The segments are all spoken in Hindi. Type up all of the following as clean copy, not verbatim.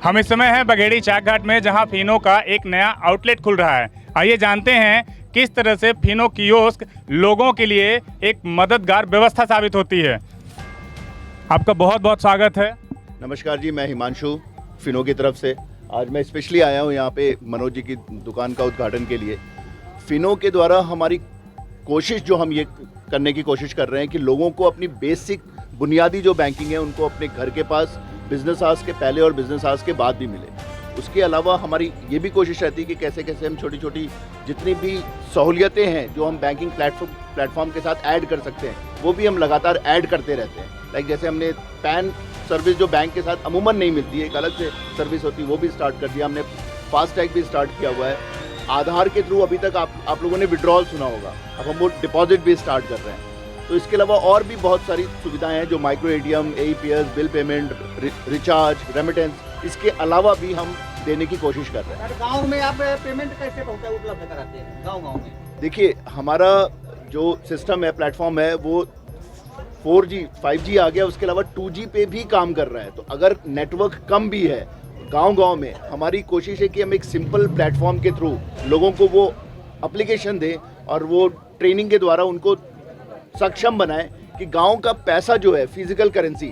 हम इस समय हैं बघेड़ी चाक घाट में, जहां फिनो का एक नया आउटलेट खुल रहा है। आइए जानते हैं किस तरह से फिनो कियोस्क लोगों के लिए एक मददगार व्यवस्था साबित होती है। आपका बहुत बहुत स्वागत है। नमस्कार जी, मैं हिमांशु फिनो की तरफ से। आज मैं स्पेशली आया हूँ यहाँ पे मनोज जी की दुकान का उद्घाटन के लिए। फिनो के द्वारा हमारी कोशिश जो हम ये करने की कोशिश कर रहे हैं कि लोगों को अपनी बेसिक बुनियादी जो बैंकिंग है उनको अपने घर के पास बिजनेस आवर्स के पहले और बिजनेस आवर्स के बाद भी मिले। उसके अलावा हमारी ये भी कोशिश रहती है कि कैसे कैसे हम छोटी छोटी जितनी भी सहूलियतें हैं जो हम बैंकिंग प्लेटफॉर्म के साथ ऐड कर सकते हैं वो भी हम लगातार ऐड करते रहते हैं। लाइक जैसे हमने पैन सर्विस जो बैंक के साथ अमूमन नहीं मिलती है, एक अलग से सर्विस होती है, वो भी स्टार्ट कर दिया हमने। फास्टैग भी स्टार्ट किया हुआ है। आधार के थ्रू अभी तक आप लोगों ने विड्रॉल सुना होगा, अब हम वो डिपॉजिट भी स्टार्ट कर रहे हैं। तो इसके अलावा और भी बहुत सारी सुविधाएं हैं जो micro ATM, APS, bill payment, recharge, remittance, इसके अलावा भी हम देने की कोशिश कर रहे हैं। गाँव में आप पेमेंट कैसे उपलब्ध कराते हैं गाँव में? देखिए, हमारा जो सिस्टम है, प्लेटफॉर्म है, वो 4G 5G आ गया, उसके अलावा 2G पे भी काम कर रहा है। तो अगर नेटवर्क कम भी है गांव में, हमारी कोशिश है कि हम एक सिंपल प्लेटफॉर्म के थ्रू लोगों को वो एप्लीकेशन दें और वो ट्रेनिंग के द्वारा उनको सक्षम बनाएं कि गांव का पैसा जो है फिजिकल करेंसी,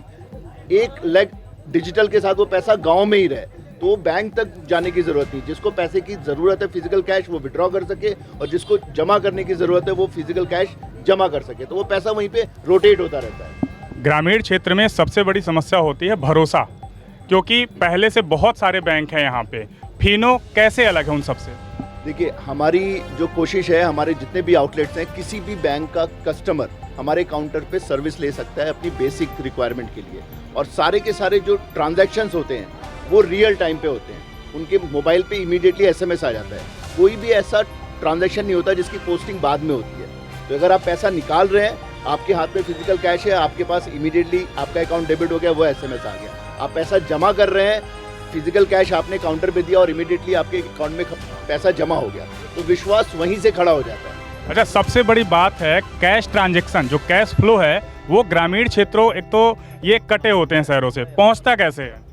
एक लेग डिजिटल के साथ वो पैसा गांव में ही रहे, तो बैंक तक जाने की ज़रूरत नहीं। जिसको पैसे की ज़रूरत है फिजिकल कैश, वो विड्रॉ कर सके, और जिसको जमा करने की ज़रूरत है वो फिजिकल कैश जमा कर सके, तो वो पैसा वहीं पे रोटेट होता रहता है। ग्रामीण क्षेत्र में सबसे बड़ी समस्या होती है भरोसा, क्योंकि पहले से बहुत सारे बैंक हैं यहाँ पे। फिनो कैसे अलग है उन सबसे? देखिए, हमारी जो कोशिश है, हमारे जितने भी आउटलेट्स हैं, किसी भी बैंक का कस्टमर हमारे काउंटर पे सर्विस ले सकता है अपनी बेसिक रिक्वायरमेंट के लिए। और सारे के सारे जो ट्रांजैक्शंस होते हैं वो रियल टाइम पे होते हैं। उनके मोबाइल पे इमीडिएटली SMS आ जाता है। कोई भी ऐसा ट्रांजैक्शन नहीं होता जिसकी पोस्टिंग बाद में होती है। तो अगर आप पैसा निकाल रहे हैं, आपके हाथ में फिजिकल कैश है, आपके पास इमीडिएटली आपका अकाउंट डेबिट हो गया, वो SMS आ गया। आप पैसा जमा कर रहे हैं, फिजिकल कैश आपने काउंटर पे दिया और इमीडिएटली आपके अकाउंट में पैसा जमा हो गया, तो विश्वास वहीं से खड़ा हो जाता है। अच्छा, सबसे बड़ी बात है कैश ट्रांजैक्शन, जो कैश फ्लो है वो ग्रामीण क्षेत्रों, एक तो ये कटे होते हैं शहरों से, पहुंचता कैसे है?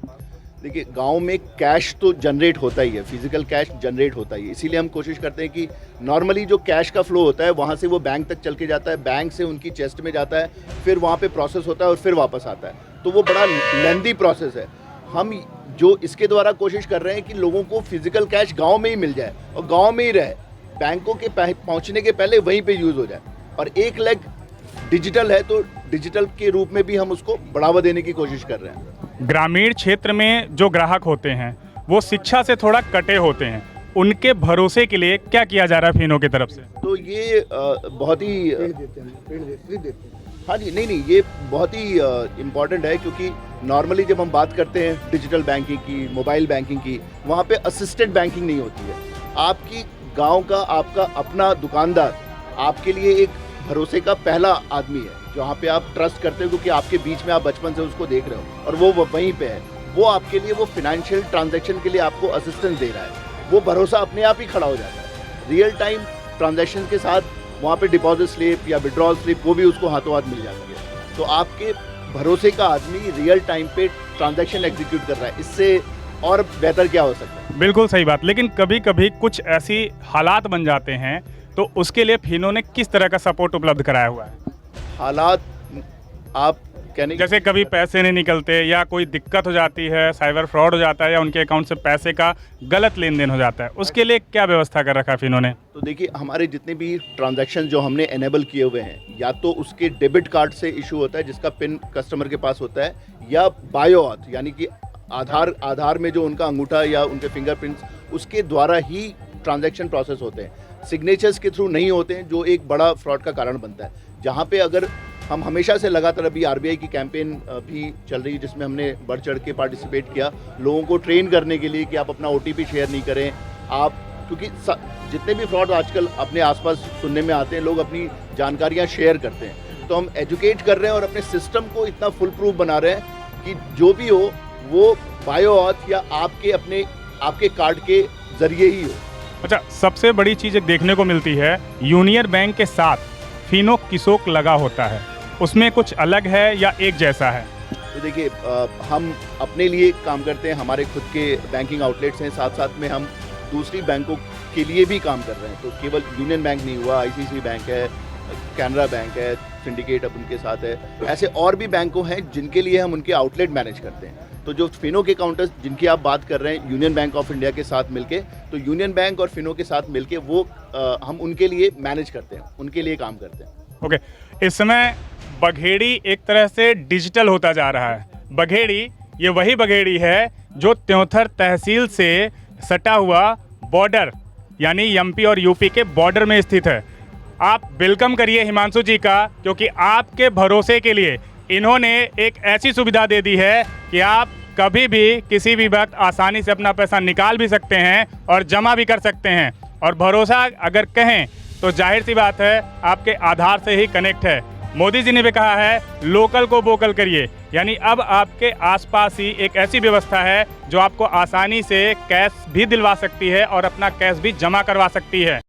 देखिए, गांव में कैश तो जनरेट होता ही है, फिजिकल कैश जनरेट होता ही है। इसीलिए हम कोशिश करते हैं कि नॉर्मली जो कैश का फ्लो होता है वहाँ से वो बैंक तक चल के जाता है, बैंक से उनकी चेस्ट में जाता है, फिर वहाँ पे प्रोसेस होता है और फिर वापस आता है। तो वो बड़ा लेंथी प्रोसेस है। हम जो इसके द्वारा कोशिश कर रहे हैं कि लोगों को फिजिकल कैश गाँव में ही मिल जाए और गाँव में ही रहे, बैंकों के पहुँचने के पहले वहीं पर यूज़ हो जाए। और एक लेग डिजिटल है, तो डिजिटल के रूप में भी हम उसको बढ़ावा देने की कोशिश कर रहे हैं। ग्रामीण क्षेत्र में जो ग्राहक होते हैं वो शिक्षा से थोड़ा कटे होते हैं, उनके भरोसे के लिए क्या किया जा रहा है फिनो की तरफ से? तो ये बहुत ही हाँ जी, नहीं, ये बहुत ही इम्पॉर्टेंट है, क्योंकि नॉर्मली जब हम बात करते हैं डिजिटल बैंकिंग की, मोबाइल बैंकिंग की, वहाँ पे असिस्टेड बैंकिंग नहीं होती है। आपकी गांव का आपका अपना दुकानदार आपके लिए एक भरोसे का पहला आदमी है, जहाँ पे आप ट्रस्ट करते हो, क्योंकि आपके बीच में आप बचपन से उसको देख रहे हो और वो वहीं पे है। वो आपके लिए वो फिनेंशियल ट्रांजैक्शन के लिए आपको असिस्टेंस दे रहा है। वो भरोसा अपने आप ही खड़ा हो जाता है। रियल टाइम ट्रांजैक्शन के साथ वहाँ पे डिपॉजिट स्लिप या विड्रॉल स्लिप वो भी उसको हाथों हाथ मिल जाती है। तो आपके भरोसे का आदमी रियल टाइम पे ट्रांजैक्शन एग्जीक्यूट कर रहा है। इससे और बेहतर क्या हो सकता है? बिल्कुल सही बात। लेकिन कभी कभी कुछ ऐसी हालात बन जाते हैं, तो उसके लिए फिनो ने किस तरह का सपोर्ट उपलब्ध कराया हुआ है? हालात आप कहने, जैसे कभी पैसे नहीं निकलते या कोई दिक्कत हो जाती है, साइबर फ्रॉड हो जाता है या उनके अकाउंट से पैसे का गलत लेन देन हो जाता है, उसके लिए क्या व्यवस्था कर रखा है फिनो ने? तो देखिए, हमारे जितने भी ट्रांजैक्शन जो हमने एनेबल किए हुए हैं, या तो उसके डेबिट कार्ड से इशू होता है जिसका पिन कस्टमर के पास होता है, या बायो ऑथ यानी कि आधार में जो उनका अंगूठा या उनके फिंगरप्रिंट्स, उसके द्वारा ही ट्रांजैक्शन प्रोसेस होते हैं। सिग्नेचर्स के थ्रू नहीं होते हैं, जो एक बड़ा फ्रॉड का कारण बनता है। जहाँ पे अगर हम हमेशा से लगातार, अभी RBI की कैंपेन भी चल रही है जिसमें हमने बढ़ चढ़ के पार्टिसिपेट किया, लोगों को ट्रेन करने के लिए कि आप अपना OTP शेयर नहीं करें आप, क्योंकि जितने भी फ्रॉड आजकल अपने आसपास सुनने में आते हैं, लोग अपनी जानकारियाँ शेयर करते हैं। तो हम एजुकेट कर रहे हैं और अपने सिस्टम को इतना फुल प्रूफ बना रहे हैं कि जो भी हो वो बायो ऑथ या आपके कार्ड के जरिए ही हो। अच्छा, सबसे बड़ी चीज़ एक देखने को मिलती है, यूनियन बैंक के साथ फिनो कियोस्क लगा होता है, उसमें कुछ अलग है या एक जैसा है? तो देखिए हम अपने लिए काम करते हैं, हमारे खुद के बैंकिंग आउटलेट्स हैं, साथ साथ में हम दूसरी बैंकों के लिए भी काम कर रहे हैं। तो केवल यूनियन बैंक नहीं हुआ, आईसीआईसीआई बैंक है, कैनरा बैंक है, सिंडिकेट अब उनके साथ है, ऐसे और भी बैंकों हैं जिनके लिए हम उनके आउटलेट मैनेज करते हैं। तो जो फिनो के काउंटर्स जिनकी आप बात कर रहे हैं यूनियन बैंक ऑफ इंडिया के साथ मिलके, तो यूनियन बैंक और फिनो के साथ मिलके वो हम उनके लिए मैनेज करते हैं, उनके लिए काम करते हैं। ओके, इस समय बघेड़ी एक तरह से डिजिटल होता जा रहा है। बघेड़ी ये वही बघेड़ी है जो त्योंथर तहसील से सटा हुआ बॉर्डर यानी एमपी और यूपी के बॉर्डर में स्थित है। आप वेलकम करिए हिमांशु जी का, क्योंकि आपके भरोसे के लिए इन्होंने एक ऐसी सुविधा दे दी है कि आप कभी भी किसी भी वक्त आसानी से अपना पैसा निकाल भी सकते हैं और जमा भी कर सकते हैं। और भरोसा अगर कहें तो जाहिर सी बात है आपके आधार से ही कनेक्ट है। मोदी जी ने भी कहा है लोकल को वोकल करिए, यानी अब आपके आसपास ही एक ऐसी व्यवस्था है जो आपको आसानी से कैश भी दिलवा सकती है और अपना कैश भी जमा करवा सकती है।